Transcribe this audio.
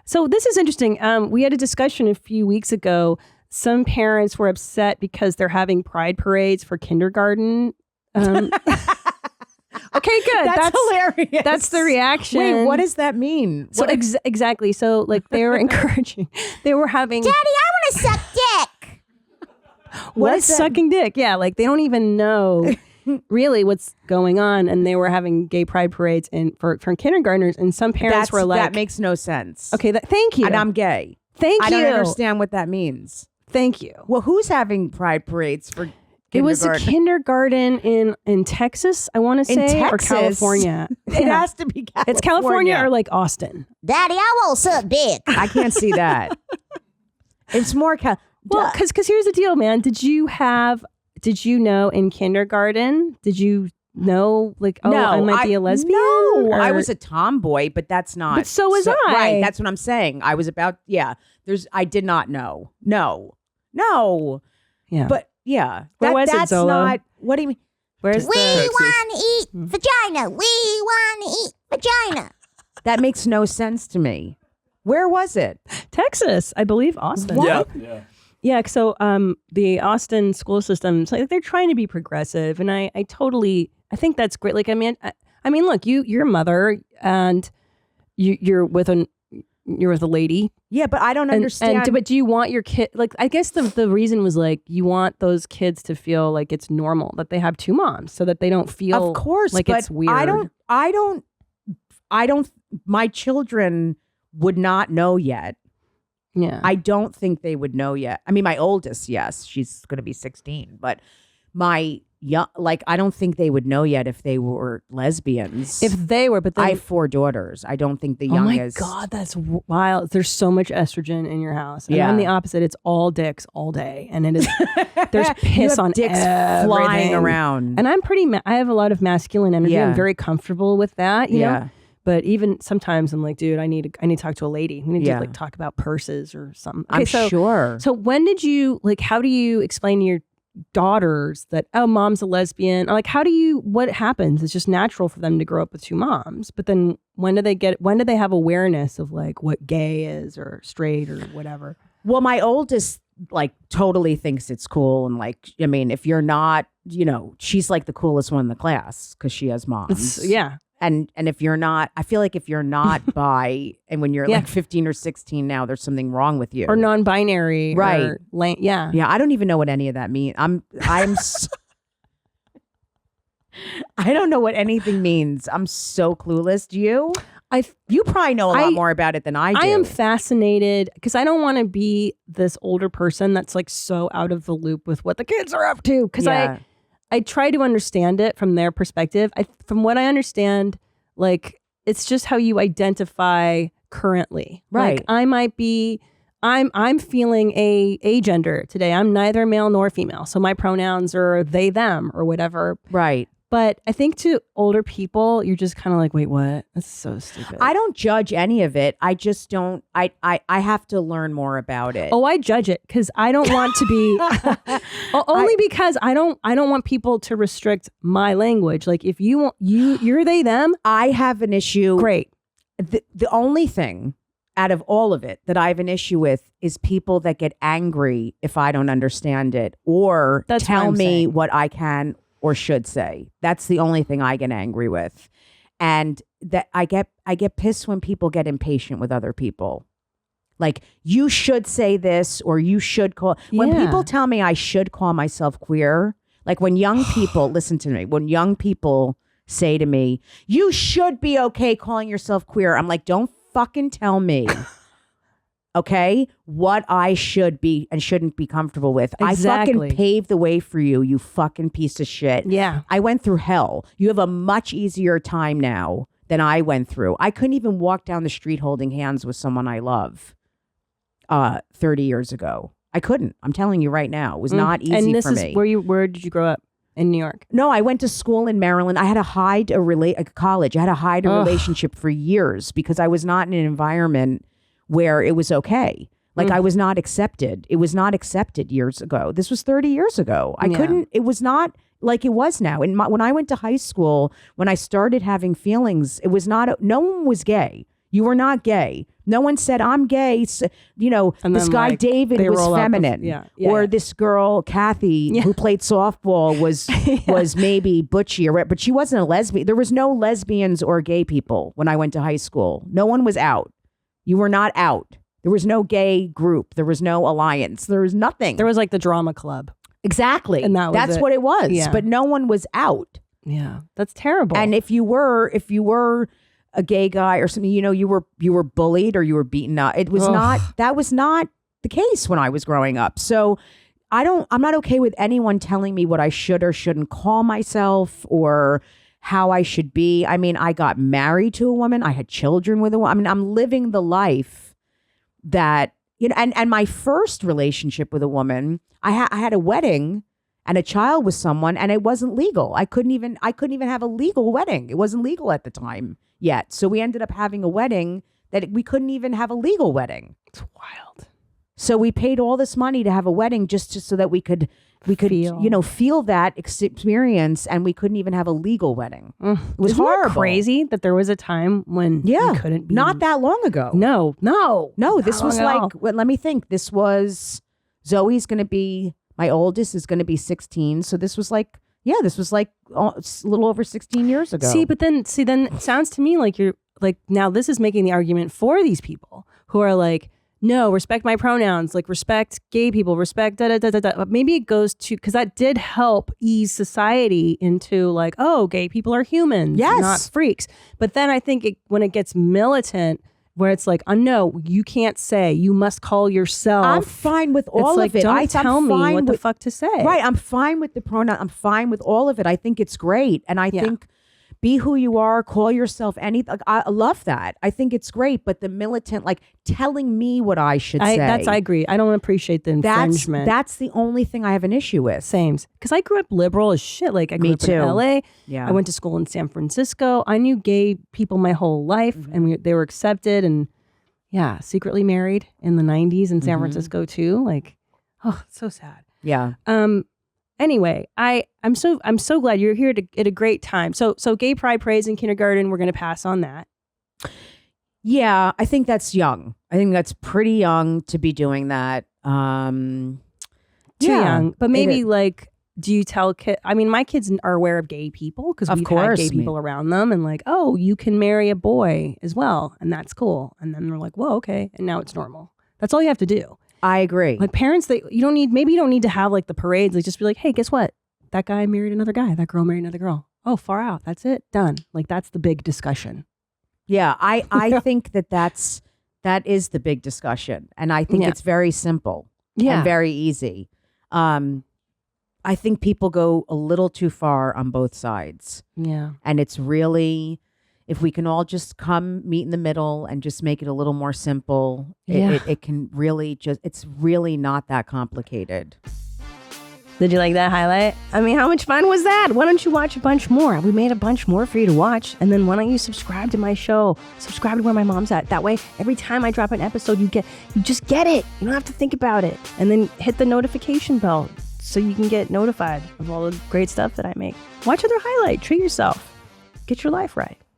So this is interesting. We had a discussion a few weeks ago. Some parents were upset because they're having pride parades for kindergarten. Okay, good. That's hilarious. That's the reaction. Wait, what does that mean? So exactly. So like they were encouraging. They were having. Daddy, I want to suck dick. What is sucking dick? Yeah, like they don't even know really what's going on, and they were having gay pride parades for kindergartners, and some parents were like, "That makes no sense." Okay, thank you. And I'm gay. Thank you. I don't understand what that means. Thank you. Well, who's having pride parades for kindergarten? It was a kindergarten in Texas, I want to say, or California. It has to be California. It's California or like Austin. Daddy, I want to suck dick. I can't see that. It's more well, because here's the deal, man. Did you know in kindergarten? Did you know like I might be a lesbian? No, I was a tomboy, but that's not. But so was I. Right, that's what I'm saying. I was about I did not know. No. Yeah. But yeah, Where was that's it, Zolo? not. What do you mean? Where's We want to eat vagina. We want to eat vagina. That makes no sense to me. Where was it? Texas? I believe Austin. Yeah. Yeah, so the Austin school system, so they're trying to be progressive, and I think that's great. Like, I mean, look, you're a mother, and you're with a lady. Yeah, but I don't understand. But do you want your kid? Like, I guess the reason was like you want those kids to feel like it's normal that they have two moms, so that they don't feel, of course, like but it's weird. I don't. My children would not know yet. Yeah. I don't think they would know yet. I mean, my oldest, yes, she's going to be 16, but my I don't think they would know yet if they were lesbians. If they were, but then, I have 4 daughters. I don't think the youngest. Oh my God, that's wild. There's so much estrogen in your house. And Yeah. I'm the opposite. It's all dicks all day. And it is, there's piss on dicks everything. flying around. And I'm I have a lot of masculine energy. Yeah. I'm very comfortable with that, you Yeah. know? But even sometimes I'm like, dude, I need to talk to a lady. We need Yeah. to like talk about purses or something. I'm so, sure. So when did you, like, how do you explain to your daughters that, oh, mom's a lesbian? Or like, what happens? It's just natural for them to grow up with two moms. But then when do they have awareness of like what gay is or straight or whatever? Well, my oldest like totally thinks it's cool. And like, I mean, if you're not, she's like the coolest one in the class because she has moms. Yeah. And if you're not, I feel like if you're not bi, and when you're like 15 or 16 now, there's something wrong with you. Or non-binary. Right. Or yeah. Yeah. I don't even know what any of that means. I don't know what anything means. I'm so clueless. Do you? You probably know a lot more about it than I do. I am fascinated because I don't want to be this older person that's like so out of the loop with what the kids are up to. Because I try to understand it from their perspective. From what I understand, like it's just how you identify currently. Right. Like I might be, I'm feeling a gender today. I'm neither male nor female. So my pronouns are they, them or whatever. Right. But I think to older people, you're just kind of like, wait, what? That's so stupid. I don't judge any of it. I just don't. I have to learn more about it. Oh, I judge it because I don't want to be because I don't want people to restrict my language. Like if you want you're they them. I have an issue. Great. The only thing out of all of it that I have an issue with is people that get angry if I don't understand it or tell me what I can or should say. That's the only thing I get angry with. And that I get pissed when people get impatient with other people. Like, you should say this or you should call. When people tell me I should call myself queer, like when young people, listen to me, when young people say to me, you should be okay calling yourself queer. I'm like, don't fucking tell me. Okay, what I should be and shouldn't be comfortable with. Exactly. I fucking paved the way for you, you fucking piece of shit. Yeah. I went through hell. You have a much easier time now than I went through. I couldn't even walk down the street holding hands with someone I love 30 years ago. I couldn't. I'm telling you right now. It was not easy for me. And this is where did you grow up? In New York? No, I went to school in Maryland. I had to hide college. I had to hide a relationship for years because I was not in an environment where it was okay. Like I was not accepted. It was not accepted years ago. This was 30 years ago. I couldn't, it was not like it was now. And when I went to high school, when I started having feelings, it was not, no one was gay. You were not gay. No one said, I'm gay. So, you know, this guy David was feminine. Or this girl, Kathy, who played softball was maybe butchy, but she wasn't a lesbian. There was no lesbians or gay people when I went to high school. No one was out. You were not out. There was no gay group. There was no alliance. There was nothing. There was like the drama club. Exactly. And that's what it was. Yeah. But no one was out. Yeah. That's terrible. And if you were a gay guy or something, you know, you were bullied or you were beaten up. It was that was not the case when I was growing up. So I'm not okay with anyone telling me what I should or shouldn't call myself or how I should be. I mean, I got married to a woman. I had children with a woman. I mean, I'm living the life that, you know, and my first relationship with a woman, I had a wedding and a child with someone, and it wasn't legal. I couldn't even have a legal wedding. It wasn't legal at the time yet. So we ended up having a wedding that we couldn't even have a legal wedding. It's wild. So we paid all this money to have a wedding just so that we could feel that experience, and we couldn't even have a legal wedding. It was horrible. Crazy that there was a time when you couldn't be. Not that long ago. No. This was like, let me think. This was Zoe's going to be, my oldest is going to be 16. So this was like a little over 16 years ago. Then it sounds to me like you're like, now this is making the argument for these people who are like, no, respect my pronouns, like respect gay people, respect da-da-da-da-da. But maybe it goes to, because that did help ease society into like, oh, gay people are humans, not freaks. But then I think when it gets militant, where it's like, no, you can't say, you must call yourself. I'm fine with all of it. Don't tell me what the fuck to say. Right, I'm fine with the pronoun. I'm fine with all of it. I think it's great. And I think be who you are, call yourself anything. Like, I love that. I think it's great. But the militant, like telling me what I should say. I agree. I don't appreciate the infringement. That's the only thing I have an issue with. Same. Because I grew up liberal as shit. Like I grew up in LA. Yeah. I went to school in San Francisco. I knew gay people my whole life, and they were accepted and secretly married in the 90s in San Francisco too. Like, oh, it's so sad. Yeah. Anyway, I'm so glad you're here at a great time. So Gay Pride Parades in kindergarten, we're going to pass on that. Yeah, I think that's young. I think that's pretty young to be doing that. Too young, but maybe like, do you tell kids? I mean, my kids are aware of gay people because we've had gay people around them, and like, oh, you can marry a boy as well, and that's cool. And then they're like, whoa, okay, and now it's normal. That's all you have to do. I agree. Like parents, you don't need to have like the parades. Like just be like, hey, guess what? That guy married another guy. That girl married another girl. Oh, far out. That's it. Done. Like that's the big discussion. Yeah, I think that is the big discussion, and I think it's very simple and very easy. I think people go a little too far on both sides. Yeah, and it's really, if we can all just come meet in the middle and just make it a little more simple, it can really it's really not that complicated. Did you like that highlight? I mean, how much fun was that? Why don't you watch a bunch more? We made a bunch more for you to watch. And then why don't you subscribe to my show? Subscribe to Where My Mom's At. That way, every time I drop an episode, you just get it. You don't have to think about it. And then hit the notification bell so you can get notified of all the great stuff that I make. Watch other highlight. Treat yourself. Get your life right.